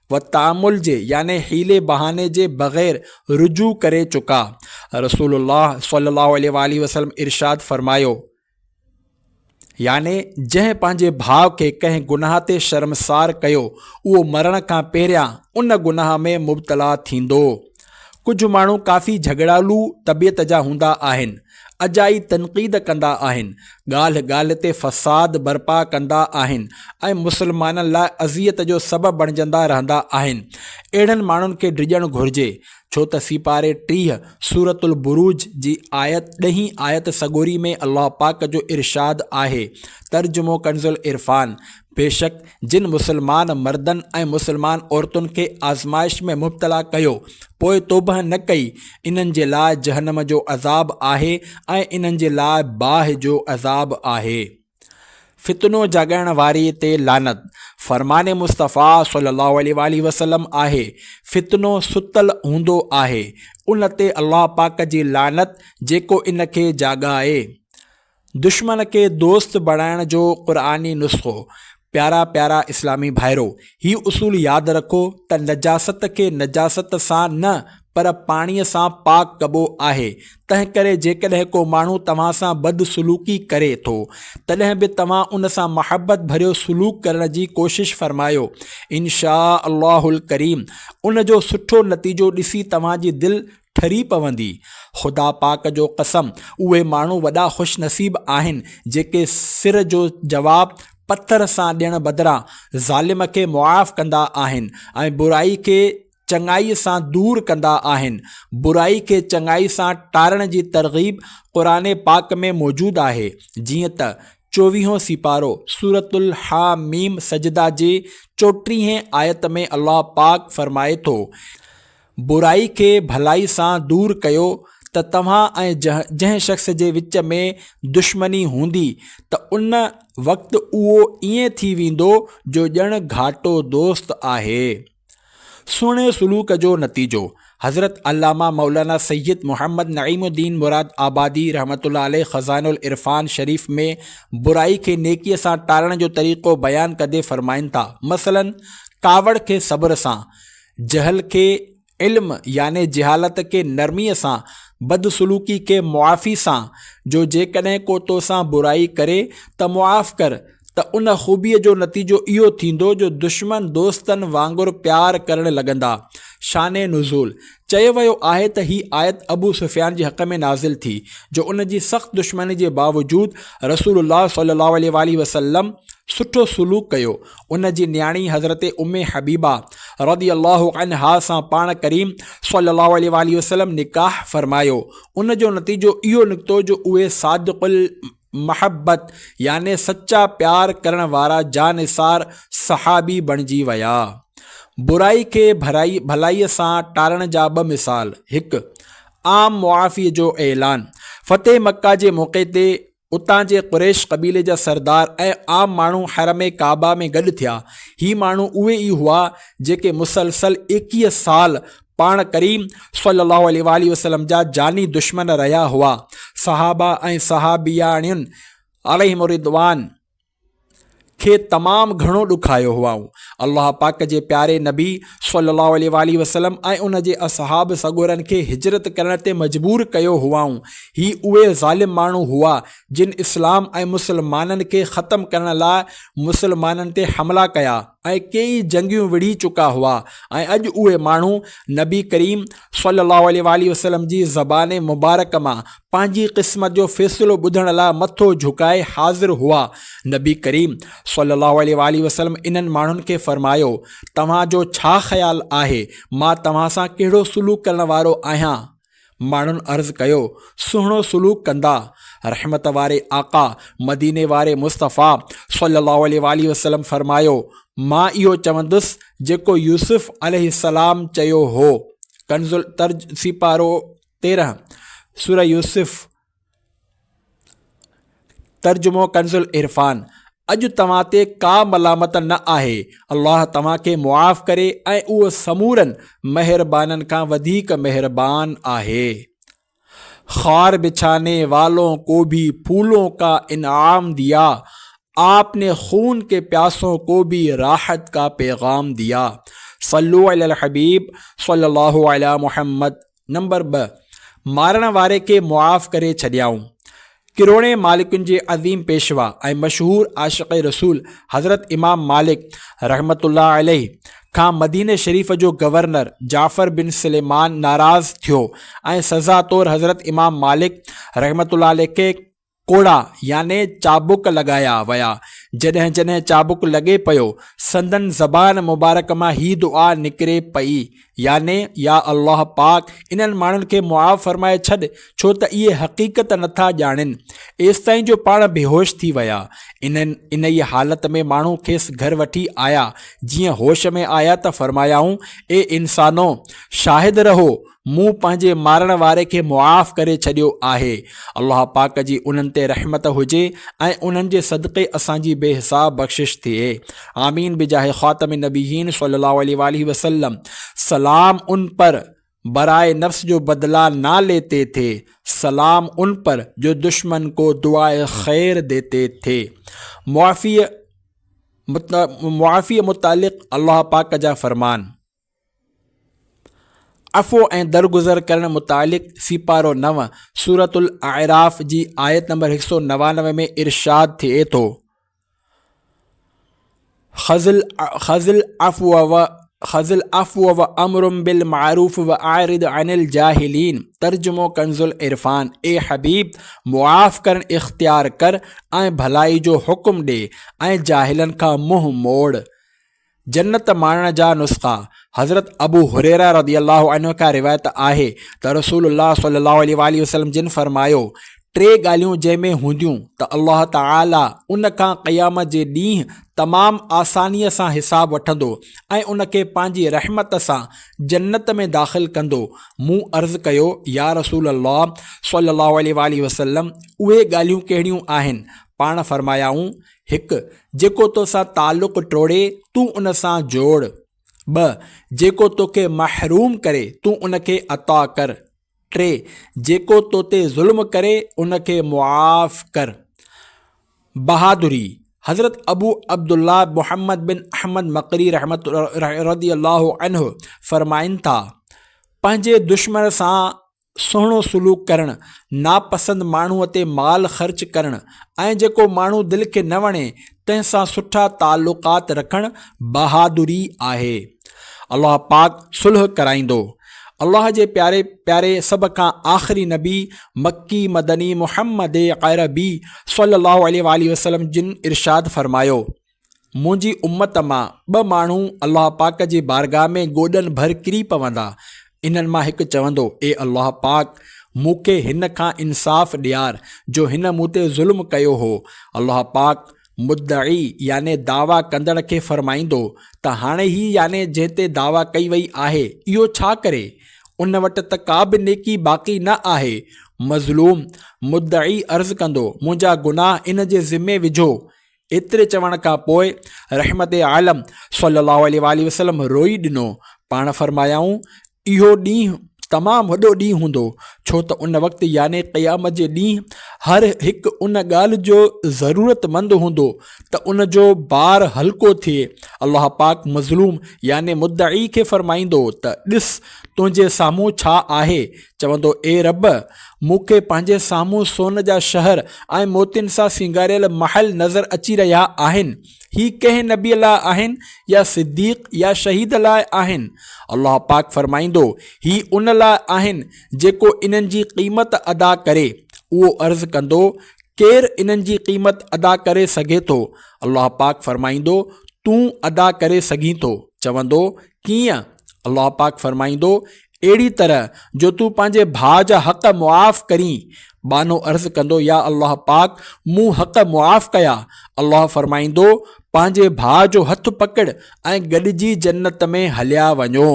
व तामुल जे याने हीले बहाने जे बग़ैर रुजू करे चुका। रसूलुल्लाह सल्लल्लाहु अलैहि वसल्लम इरशाद फ़रमायो, याने जंहिं पंहिंजे भाउ खे कंहिं गुनाह ते शर्मसार कयो उहो मरण खां पहिरियां उन गुनाह में मुब्तला थींदो। कुझु माण्हू काफ़ी झगड़ालू तबियत जा हूंदा आहिनि, अजाई तनक़ीद कंदा आहिनि, ॻाल्हि ॻाल्हि ते फ़साद बर्पा कंदा आहिनि ऐं मुसलमाननि लाइ अज़ियत जो सबबु बणिजंदा रहंदा आहिनि। अहिड़नि माण्हुनि खे डिॼणु घुरिजे, छो त सिपारे 30 सूरतुल बुरूज जी आयत 10 आयत सगोरी में अल्लाह पाक जो इरशाद आहे, तर्जुमो कंज़ुल इरफ़ान, बेशक जिन मुसलमान मर्दनि ऐं मुसलमान औरतुनि खे आज़माइश में मुब्तला कयो पोइ तौबह न कई, इन्हनि जे लाइ जहन्नम जो अज़ाब आहे ऐं इन्हनि जे लाइ बाहि जो अज़ाब आहे। फितनो जगाइण वारी ते लानत। फ़रमाने मुस्तफ़ा सल्लल्लाहु अलैहि वसल्लम आहे, फितनो सुतल हूंदो आहे, उन ते अल्लाह पाक जी लानत जेको इन खे जाॻाए। दुश्मन खे दोस्त बणाइण जो क़ुरानी नुस्ख़ो। प्यारा प्यारा इस्लामी भाइरो, ही उसूल यादि रखो त नजासत खे नजासत सां न पर पाणीअ सां पाक कबो आहे। तंहिं करे जेकॾहिं को माण्हू तव्हां सां बदसलूकी करे थो तॾहिं बि तव्हां उन सां मुहबत भरियो सलूक करण जी कोशिशि फ़रमायो। इंशा अल्लाहुल करीम उन जो सुठो नतीजो ॾिसी तव्हांजी दिलि ठरी पवंदी। ख़ुदा पाक जो कसम, उहे माण्हू वॾा ख़ुशनसीब आहिनि जेके सिर जो जवाबु पत्थर सां ॾियण बदिरां ज़ालिम खे मुआफ़ कंदा आहिनि ऐं बुराई खे चङाई सां दूर कंदा आहिनि। बुराई खे चङाई सां टारण जी तरग़ीब क़ुरान पाक में मौजूदु आहे। जीअं त 24हों सिपारो सूरतुल हामीम सजदा जे 34हें आयत में अल्लाह पाक फ़रमाए थो, बुराई खे भलाई सां दूर कयो त तव्हां ऐं जंहिं शख़्स जे विच में दुश्मनी हूंदी त उन वक़्तु उहो ईअं थी वेंदो जो ॼण घाटो दोस्त आहे। सुहिणे सलूक जो नतीजो। हज़रत अल्लामा मौलाना सैयद मोहम्मद नईमुद्दीन मुराद आबादी रहमतुल्लाह अलैह ख़ज़ानुल इरफ़ान शरीफ़ में बुराई खे नेकीअ सां टारण जो तरीक़ो बयानु कंदे फ़रमाइनि था, मसलन कावड़ खे सब्र सां, जहल खे इल्म याने जहालत खे नरमीअ सां, बदसलूकी खे मुआफ़ी सां, जो जेकॾहिं को तोसां बुराई करे त मुआफ़ कर त उन ख़ूबीअ जो नतीजो इहो थींदो जो दुश्मन दोस्तनि वांगुरु प्यार करणु लॻंदा। शाने नुज़ूल। चयो वियो आहे त ही आयत अबू सुफ़ियान जे हक़ में नाज़िल थी जो उन जी सख़्त दुश्मनी जे बावजूदु रसूलुल्लाह सल्लल्लाहु अलैहि वसल्लम सुठो सलूक कयो। उन जी न्याणी हज़रत उम्मे हबीबा रदियल्लाहु अन्हा सां पाण करीम सल्लल्लाहु अलैहि वसल्लम निकाह फ़रमायो। उन जो नतीजो इहो निकितो जो उहे सादिक़ुल महब्बत याने सच्चा प्यार करण वारा जानिसार सहाबी बणिजी विया। बुराई खे भलाईअ सां टारण जा ॿ मिसाल। हिकु, आम मुआफ़ीअ जो ऐलान। फ़तेह मक्का जे मौक़े ते उतां जे कुरैश क़बीले जा सरदार ऐं आम माण्हू हरम काबा में गॾु थिया। ही माण्हू उहे ई हुआ जेके मुसलसल 21 साल पाण करीम सल्लल्लाहु अलैहि वसल्लम जा जानी दुश्मन रहिया हुआ। सहाबा ऐं सहाबियाणियुनि अलैहिम रिदवान खे तमामु घणो ॾुखायो हुआऊं। अल्लाह पाक जे प्यारे नबी सल्लल्लाहु अलैहि वसल्लम ऐं उन जे असहाब सगोरनि खे हिजरत करण ते मजबूर कयो हुआऊं। ही उहे ज़ालिम माण्हू हुआ जिन इस्लाम ऐं मुसलमाननि खे ख़तमु करण लाइ मुसलमाननि ते हमला कया ऐं कई जंगियूं विढ़ी चुका हुआ ऐं अॼु उहे माण्हू नबी करीम सल्लल्लाहु अलैहि वसल्लम जी ज़बान मुबारक मां पंहिंजी क़िस्मत जो फ़ैसिलो ॿुधण लाइ मथो झुकाए हाज़िर हुआ। नबी करीम सल्लल्लाहु अलैहि वसल्लम इन्हनि माण्हुनि खे फ़रमायो, तव्हांजो छा ख़्यालु आहे, मां तव्हां सां कहिड़ो सलूक करण वारो आहियां? माण्हुनि अर्ज़ु कयो, सुहिणो सलूक कंदा। रहमत वारे आका मदीने वारे मुस्तफ़ा सल्लल्लाहु अलैहि वसल्लम फ़रमायो, मां इहो चवंदुसि जेको यूसुफ़ अलैहिस्सलाम चयो हो। कंज़ुल तर्ज सिपारो 13 सूरह यूसुफ़, तर्जुमो कंज़ुल इरफ़ान। अॼु तव्हां ते का मलामत न आहे। अल्लाह तव्हांखे मुआफ़ करे ऐं उहो समूरनि महिरबाननि खां वधीक महिरबान आहे। ख़ार बिछाने वालों को भी फूलों का इनाम दिया, आपने खून के प्यासों को भी राहत का पैगाम दिया। सल्लु अलल हबीब सल्लल्लाहु अला मुहम्मद। नंबर 2, मारण वारे खे मुआफ़ करे छॾियाऊं। किरोड़े मालिकुनि जे अज़ीम पेशवा ऐं मशहूर आशिक़ रसूल हज़रत इमाम मालिक रहमतुल्लाह अलैहि खां मदीने शरीफ़ जो गवर्नर जाफ़र बिन सुलेमान नाराज़ थियो ऐं सज़ा तौर हज़रत इमाम मालिक रहमतुल्लाह अलैहि खे कोड़ा याने चाबुक लॻाया विया। जॾहिं जॾहिं चाबुक लॻे पियो संदन ज़बान मुबारक मां ही दुआ निकिरे पई, याने या अल्लाह पाक इन्हनि माण्हुनि खे मुआफ़ फ़रमाए छॾ छो त इहे हक़ीक़त नथा ॼाणनि। एसिताईं जो पाण बेहोश थी विया। इन ई हालत में माण्हू खेसि घर वठी आया। जीअं होश में आया त फ़रमायाऊं, ए इंसानो शाहिद रहो, मूं पंहिंजे मारण वारे खे मुआफ़ करे छॾियो आहे। अल्लाह पाक जी उन्हनि ते रहमत हुजे ऐं उन्हनि जे सदक़े असांजी बेहिसाब बख़्शिश थिए। आमीन बिजाहे ख़ातम नबीयीन सल्लल्लाहु अलैहि वसल्लम। सलाम उन पर बराए नफ्स जो बदला ना लेते थे, सलाम उन पर जो दुश्मन को दुआए खैर देते थे। मुआफ़ी मुआफ़ी मुतालिक़ अल्लाह पाक जा फ़रमान। अफ़ो ऐं दरगुज़र करण मुतालिक़ सिपारो 9 सूरतुल आराफ़ जी आयत नंबर 199 में इरशाद थिए थो, ख़ज़िल अफ़्व व अम्रुम बिल मारूफ़ व आरिद अनिल जाहिलीन। तर्जुमो कंज़ुल इरफ़ान। ए हबीब, मुआफ़ करण इख्तियार कर ऐं भलाई जो हुक्म ॾे ऐं जाहिलनि खां मुंहुं मोड़। जन्नत माणण जा नुस्ख़ा। हज़रत अबू हुरैरा रज़ियल्लाहु अन्हु खां रिवायत आहे त रसूलुल्लाह सल्लल्लाहु अलैहि वसल्लम जिन फरमायो, 3 ॻाल्हियूं जंहिंमें हूंदियूं त अल्लाह ताला उन खां क़यामत जे ॾींहुं तमामु आसानीअ सां हिसाब वठंदो ऐं उन खे पंहिंजी रहमत सां जन्नत में दाख़िल कंदो। मूं अर्ज़ु कयो, या रसूल अल्लाह सल्लल्लाहु अलैहि वसल्लम, उहे ॻाल्हियूं कहिड़ियूं आहिनि? पाण फरमायाऊं, 1, जेको तोसां ताल्लुक़ टोड़े तूं उन सां जोड़। 2, जेको तोखे महरूम करे तूं उन खे अता कर। 3, जेको तो ते ज़ुल्म करे उन खे मुआफ़ कर। बहादुरी। हज़रत अबू अब्दुल्ला मुहम्मद बिन अहमद मक़री रहमत रज़ियल्लाहु अन्हु फरमाइनि था, पंहिंजे दुश्मन सां सुहिणो सलूक करणु, नापसंद माण्हूअ ते माल ख़र्च करणु ऐं जेको माण्हू दिलि खे न वणे तंहिंसां सुठा ताल्लुक़ात रखणु बहादुरी आहे। अल्लाह पाक सुलह कराईंदो। अल्लाह जे प्यारे प्यारे सभ खां आख़िरी नबी मक्की मदनी मुहम्मद अरबी सल्लल्लाहु अलैहि वसल्लम जिन इरशाद फरमायो, मुंहिंजी उम्मत मां 2 माण्हू अल्लाह पाक जी बारगाह में गोॾनि भर किरी पवंदा। इन्हनि मां हिकु चवंदो, ए अल्लाह पाक, मूंखे हिन खां इंसाफ़ ॾियार जो हिन मूं ते ज़ुल्म कयो हो। अल्लाह पाक मुद्दई याने दावा कंदड़ खे फरमाईंदो त हाणे ही याने जंहिं ते दावा कई वई आहे इहो छा करे? उन वटि त का बि नेकी बाक़ी न आहे। मज़लूम मुद्दई अर्ज़ु कंदो, मुंहिंजा गुनाह इन जे ज़िम्मे विझो। एतिरे चवण खां पोइ रहमत आलम सल्लल्लाहु अलैहि वसल्लम रोई ॾिनो। पाण फरमायाऊं, इहो ॾींहुं तमामु वॾो ॾींहुं हूंदो, छो त उन वक़्तु याने क़यामत जे ॾींहुं हर हिकु उन ॻाल्हि जो ज़रूरतमंद हूंदो त उन जो बार हल्को थिए। अल्लाह पाक मज़लूम याने मुद्दई खे फरमाईंदो त ॾिस तुंहिंजे साम्हूं छा आहे? चवंदो, ए रब, मूंखे पंहिंजे साम्हूं सोन जा शहर ऐं मोतियुनि सां सिंगारियल महल नज़र अची रहिया आहिनि। ही कंहिं नबीअ लाइ आहिनि या सिद्दीक़ या शहीद लाइ आहिनि? अल्लाह पाक फरमाईंदो, ही उन लाइ आहिनि जेको इन्हनि जी क़ीमत अदा करे। उहो अर्ज़ु कंदो, केरु इन्हनि जी क़ीमत अदा करे सघे थो? अल्लाह पाक फरमाईंदो, तूं अदा करे सघीं थो। चवंदो, कीअं? अल्लाह पाक फरमाईंदो, अहिड़ी तरह जो तूं पंहिंजे भाउ जा हक़ मुआफ़ करीं। बानो अर्ज़ु कंदो, या अल्लाह पाक, मूं हक़ मुआफ़ कया। अल्लाह फरमाईंदो, पंहिंजे भाउ जो हथु पकड़ ऐं गॾिजी जन्नत में हलिया वञो।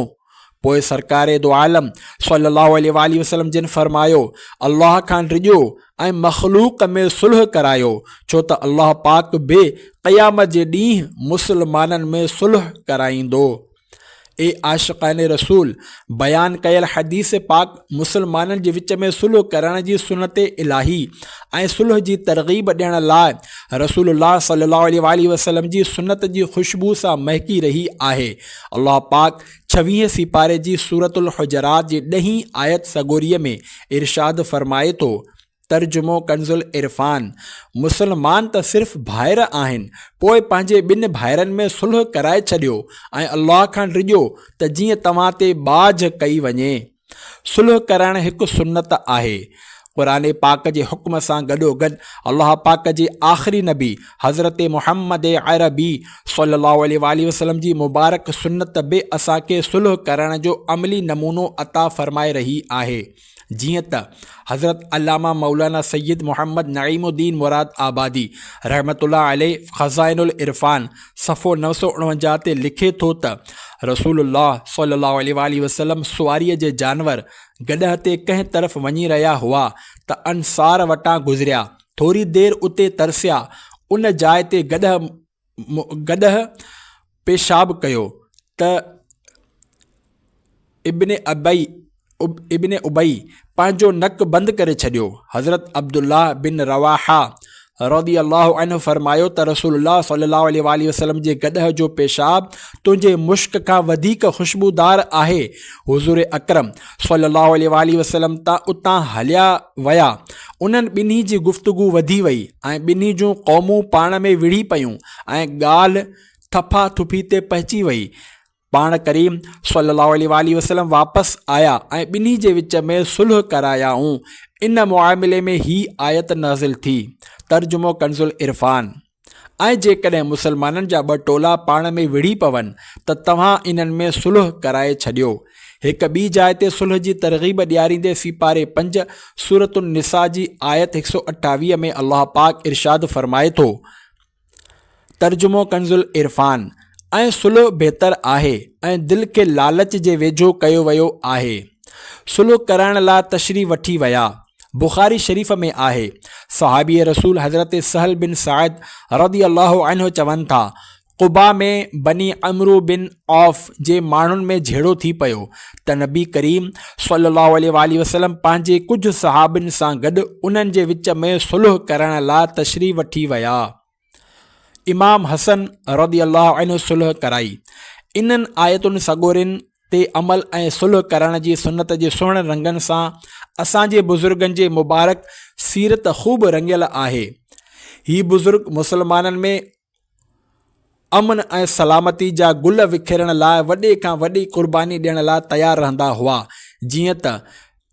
पोइ सरकारे दो आलम सल्लल्लाहु अलैहि वसल्लम जिन फरमायो, अल्लाह खां रिॼो ऐं मख़लूक़ में सुलह करायो, छो त अल्लाह पाक बि क़यामत जे ॾींहुं मुसलमाननि में सुलह कराईंदो। ए आशिक़ाने रसूल, बयान कयल हदीस पाक मुसलमाननि जे विच में सुलह करण जी सुनत इलाही ऐं सुलह जी तरग़ीब ॾियण लाइ रसूलुल्लाह सल्लल्लाहु अलैहि वसल्लम जी सुनत जी ख़ुशबू सां महकी रही आहे। अल्लाह पाक 26 सिपारे जी सूरतुल हुजरात जी 10हीं आयत सगोरीअ में इरशाद फरमाए थो, तर्जुमो कंज़ुल इरफ़ान, मुसलमान त सिर्फ़ु भाइर आहिनि, पोइ पंहिंजे 2 भाइरनि में सुलह कराए छॾियो ऐं अल्लाह खां रिॼो त जीअं तव्हां ते बाज कई वञे। सुलह करणु हिकु सुन्नत आहे। क़ुरान पाक जे हुक्म सां गॾोगॾु अल्लाह पाक जे आख़िरी नबी हज़रत मुहम्मद अरबी सल्लल्लाहु अलैहि वसल्लम जी मुबारक सुन्नत बि असांखे सुलह करण जो अमली नमूनो अता फ़रमाए रही आहे। जीअं त हज़रत अल्लामा मौलाना सैयद मोहम्मद नईमुद्दीन मुराद आबादी रहमतुल्लाह अलैह ख़ज़ाइनुल इरफ़ान सफ़ो 949 ते लिखे थो त रसूलुल्लाह सल्लल्लाहु अलैहि वसल्लम सुवारीअ जे जानवर गॾह ते कंहिं तरफ़ वञी रहिया हुआ त अंसार वटां गुज़रिया। थोरी देरि उते तरसिया। उन जाइ ते गॾह पेशाब कयो त इब्न उबई पंहिंजो नक बंदि करे छॾियो। हज़रत अब्दुल्लाह बिन रवाहा रज़ी अल्लाहु अन्हु फरमायो त रसूलुल्लाह सल्लल्लाहु अलैहि वसल्लम जे गॾह जो पेशाब तुंहिंजे मुश्क खां वधीक ख़ुशबूदार आहे। हुज़ूर अकरम सल्लल्लाहु अलैहि वसल्लम उतां हलिया विया। उन्हनि ॿिन्ही जी गुफ़्तगू वधी वई ऐं ॿिन्ही जूं क़ौमूं पाण में विढ़ी पयूं ऐं ॻाल्हि थफा थुफी ते पहुची वई। पाण करीम सल्लल्लाहु अलैहि वसल्लम वापसि आया ऐं ॿिन्ही जे विच में सुलह करायाऊं। इन मुआमिले में ही आयत नाज़िल थी। तर्जुमो कंज़ुल इरफ़ान। ऐं जेकॾहिं मुसलमाननि जा ॿ टोला पाण में विढ़ी पवनि त तव्हां इन्हनि में सुलह कराए छॾियो। हिक ॿी जाइ ते सुलह जी तरग़ीब ॾियारींदे सिपारे 5 सूरत निसा जी आयत 128 में अल्लाह पाक इरशाद फरमाए थो। तर्जुमो कंज़ुल इरफ़ान। ऐं सुलह बहितर आहे ऐं दिलि खे लालच जे वेझो कयो वियो आहे। सुलह करण लाइ तशरी वठी विया। बुख़ारी शरीफ़ में आहे, सहाबी रसूल हज़रत सहल बिन साइद रज़ी अल्लाहु अन्हु चवनि था, क़ुबा में बनी अमरू बिन औफ़ जे माण्हुनि में झेड़ो थी पियो त नबी करीम सल्लल्लाहु अलैहि वसल्लम पंहिंजे कुझु सहाबिन सां गॾु उन्हनि जे विच में सुलह करण लाइ तशरी वठी विया। इमाम हसन रज़ी अल्लाहु अन्हु सुलह कराई। इन्हनि आयतुनि सॻोरिन ते अमल ऐं सुलह करण जी सुन्नत जे सुहिणे रंगनि सां असांजे बुज़ुर्गनि जे मुबारक सीरत ख़ूब रंगियल आहे। ही बुज़ुर्ग मुसलमाननि में अमन ऐं सलामती जा गुल विखेरण लाइ वॾे खां वॾी क़ुर्बानी ॾियण लाइ तयारु रहंदा हुआ। जीअं त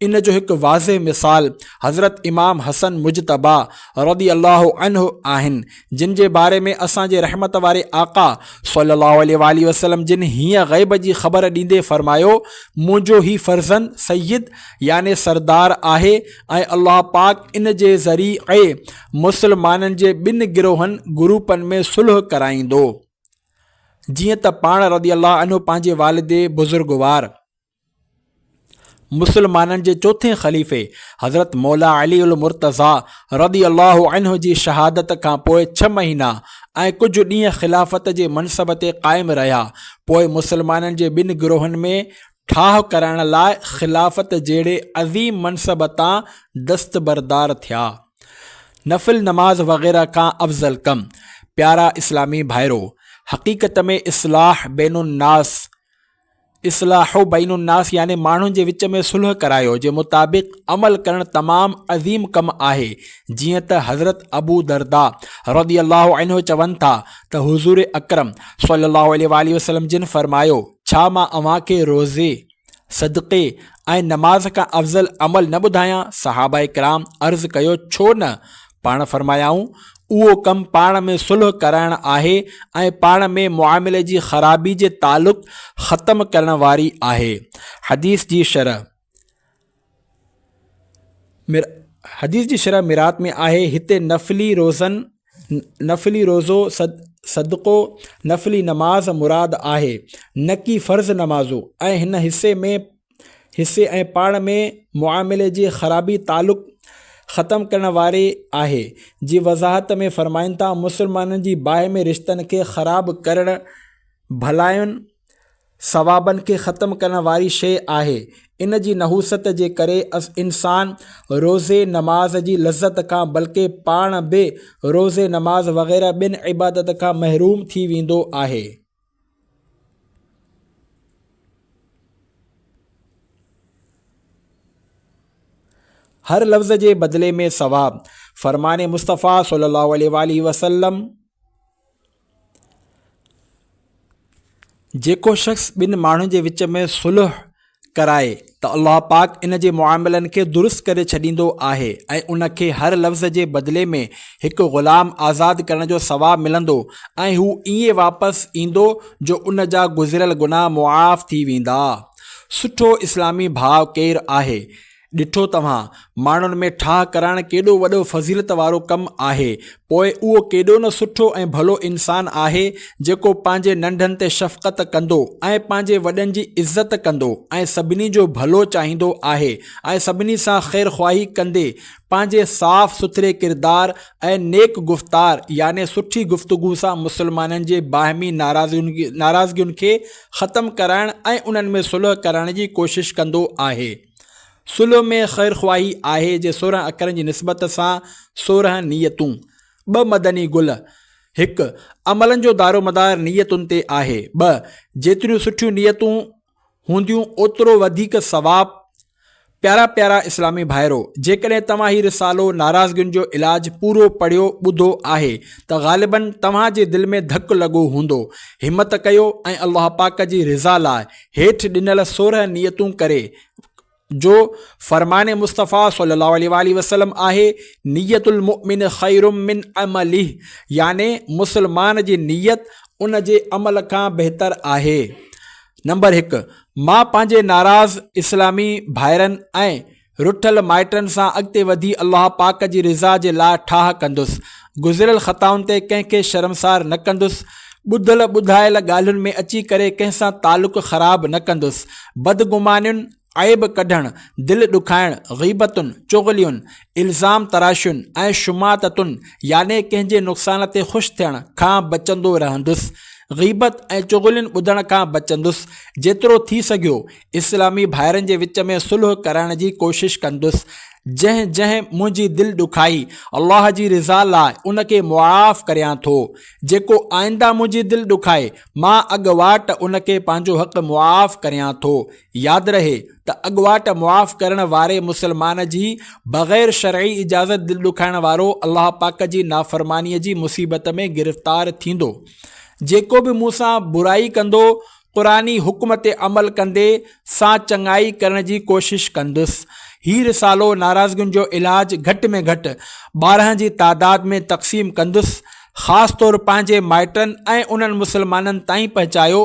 इन जो हिकु वाज़े मिसाल हज़रत इमाम हसन मुजतबा रज़ी अल्लाहु अन्हु आहिनि, जिन जे बारे में असांजे रहमत वारे आका सल्लल्लाहु अलैहि वसल्लम जिन हीअं ग़ैब जी ख़बर ॾींदे फरमायो, मुंहिंजो ही फर्ज़न सैयद याने सरदार आहे ऐं अल्लाह पाक इन जे ज़रिए मुसलमाननि जे 2 गिरोहनि ग्रुपनि में सुलह कराईंदो। जीअं त पाण रज़ी अल्लाहु अन्हु पंहिंजे वालिदे बुज़ुर्गवार मुसलमाननि जे चौथे ख़लीफ़े हज़रत मौला अली उल मुर्तज़ा रज़ी अल्लाहु अन्हु जी शहादत खां पोइ 6 महीना ऐं कुझु ॾींहं ख़िलाफ़त जे मनसब ते क़ाइमु रहिया। पोइ मुसलमाननि जे 2 गिरोहनि में ठाह करण लाइ ख़िलाफ़त जहिड़े अज़ीम मनसब तां दस्तबरदार थिया। नफ़िल नमाज वग़ैरह खां अफ़ज़ल कम। प्यारा इस्लामी भाइरो, हक़ीक़त में इस्लाह बैनुन्नास यानी माण्हुनि जे विच में सुलह करायो जे मुताबिक़ अमल करणु तमामु अज़ीम कमु आहे। जीअं त हज़रत अबू दरदा रज़ी अल्लाहु अन्हु चवनि था त हुज़ूर अकरम सल्लल्लाहु अलैहि वसल्लम जिन फरमायो, छा मां अव्हांखे रोज़े, सदक़े ऐं नमाज़ खां अफ़ज़ल अमल न ॿुधायां? सहाबा किराम अर्ज़ु कयो, छो न? पाण फरमायाऊं, उहो कमु पाण में सुलह कराइणु आहे ऐं पाण में मुआमिले जी ख़राबी जे तालुक़ ख़तमु करण वारी आहे। हदीस जी शरह मिरात में आहे, हिते नफ़ली रोज़ो, सदक़ो, नफ़ली नमाज मुराद आहे, न कि फ़र्ज़ नमाज़ो। ऐं हिन हिस्से ऐं पाण में मुआमिले जी ख़राबी तालुक़ ख़तमु करण वारे आहे जी वज़ाहत में फ़रमाइनि था, मुसलमाननि जी बाहि में रिश्तनि खे ख़राबु करणु भलायुनि सवाबनि खे ख़तमु करण वारी शइ आहे। इन जी नहूसत जे करे इंसान रोज़े नमाज जी लज़्ज़त खां बल्कि पाण बि रोज़े नमाज वग़ैरह 2 इबादत खां महरूम थी वेंदो आहे। हर लफ़्ज़ जे बदिले में सवाब। फ़रमाने मुस्तफ़ा सल्लल्लाहु अलैहि वसल्लम, जेको शख़्स 2 माण्हुनि जे विच में सुलह कराए त अल्लाह पाक इन जे मुआमिलनि खे दुरुस्त करे छॾींदो आहे ऐं उनखे हर लफ़्ज़ जे बदिले में हिकु ग़ुलाम आज़ादु करण जो सवाब मिलंदो ऐं हू ईअं वापसि ईंदो जो उन जा गुज़िरियल गुनाह मुआफ़ थी वेंदा। सुठो इस्लामी भाव केरु आहे? ॾिठो तव्हां, माण्हुनि में ठाह करणु केॾो वॾो फ़ज़ीलत वारो कमु आहे। पोइ उहो केॾो न सुठो ऐं भलो इंसानु आहे जेको पंहिंजे नंढनि ते शफ़क़त कंदो ऐं पंहिंजे वॾनि जी इज़त कंदो ऐं सभिनी जो भलो चाहींदो आहे ऐं सभिनी सां ख़ैर ख़्वाही कंदे पंहिंजे साफ़ सुथरे किरदार ऐं नेक गुफ़्तार याने सुठी गुफ़्तगू सां मुसलमाननि जे बाहिमी नाराज़गियुनि खे ख़तमु कराइण ऐं उन्हनि में सुलह करण जी कोशिश कंदो आहे। सुलह में ख़ैर ख़्वाही आहे जे 16 अखरनि जी निस्बत सां 16 नियतूं। ॿ मदनी गुल। हिकु, अमलनि जो दारोमदार नियतुनि ते आहे। ॿ, जेतिरियूं सुठियूं नियतूं हूंदियूं ओतिरो वधीक सवाबु। प्यारा प्यारा इस्लामी भाइरो, जेकॾहिं तव्हां हीउ रिसालो नाराज़गियुनि जो इलाज पूरो पढ़ियो ॿुधो आहे त ग़ालिबन तव्हांजे दिलि में धकु लॻो हूंदो। हिमत कयो ऐं अल्लाह पाक जी रिज़ा लाइ हेठि ॾिनल 16 नियतूं करे, जो फरमाने मुस्तफ़ा सल्लल्लाहु अलैहि वसल्लम आहे, नियतुल मुमिन खैरुम मिन अमलिह, याने मुसलमान जी नियत उन जे अमल खां बहितर आहे। नंबर 1, मां पंहिंजे नाराज़ इस्लामी भाइरनि ऐं रुठल माइटनि सां अॻिते वधी अल्लाह पाक जी रिज़ा जे लाइ ठाह कंदुसि। गुज़िरियल ख़ताउनि ते कंहिंखे शर्मसार न कंदुसि। ॿुधल ॿुधायल ॻाल्हियुनि में अची करे कंहिंसां तालुक़ ख़राब न कंदुसि। बदगुमानियुनि, ऐब कढणु, दिलि ॾुखाइणु, ग़ीबतुनि, चुगलियुनि, इल्ज़ाम तराशियुनि ऐं शुमाततुनि, याने कंहिंजे नुक़सान ते ख़ुशि थियण खां बचंदो रहंदुसि। ग़ीबत ऐं चुगलियुनि ॿुधण खां बचंदुसि। जेतिरो थी सघियो इस्लामी भाइरनि जे विच में सुलह करण जी कोशिशि कंदुसि। जंहिं जंहिं मुंहिंजी दिलि ॾुखाई, अल्लाह जी रिज़ा लाइ उनखे मुआफ़ करियां थो। जेको आइंदा मुंहिंजी दिलि ॾुखाए, मां अॻुवाट उनखे पंहिंजो हक़ मुआफ़ करियां थो। यादि रहे त अॻुवाट मुआफ़ करण वारे मुसलमान जी बग़ैर शरई इजाज़त दिलि ॾुखाइण वारो अल्लाह पाक जी नाफ़रमानीअ जी मुसीबत में गिरफ़्तार थींदो। जेको बि मूंसां बुराई कंदो, क़ुरानी हुक्म ते अमल कंदे सां चङाई करण जी कोशिशि कंदुसि। हीउ रिसालो नाराज़गियुनि जो इलाज घटि में घटि 12 जी तादाद में तक़सीम कंदुसि। ख़ासि तौरु पंहिंजे माइटनि ऐं उन्हनि मुसलमाननि ताईं पहुचायो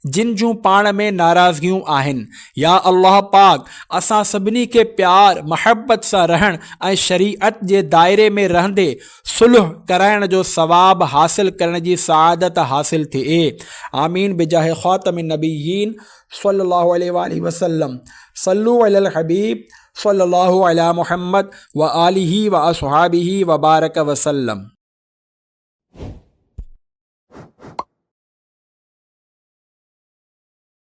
जिन जूं पाण में नाराज़गियूं आहिनि। या अल्लाह पाक असां सभिनी खे प्यार महबत सां रहण ऐं शरीअत जे दायरे में रहंदे सुलह कराइण जो सवाब हासिल करण जी सआदत हासिल थिए। आमीन बिजाह ख़ातमिन नबिय्यीन सल्लल्लाहु अलैहि वसल्लम। सल्लु अलल हबीब सल्लल्लाहु अला मुहम्मद व आलिही व अस्हाबिही व बारक वसल्लम।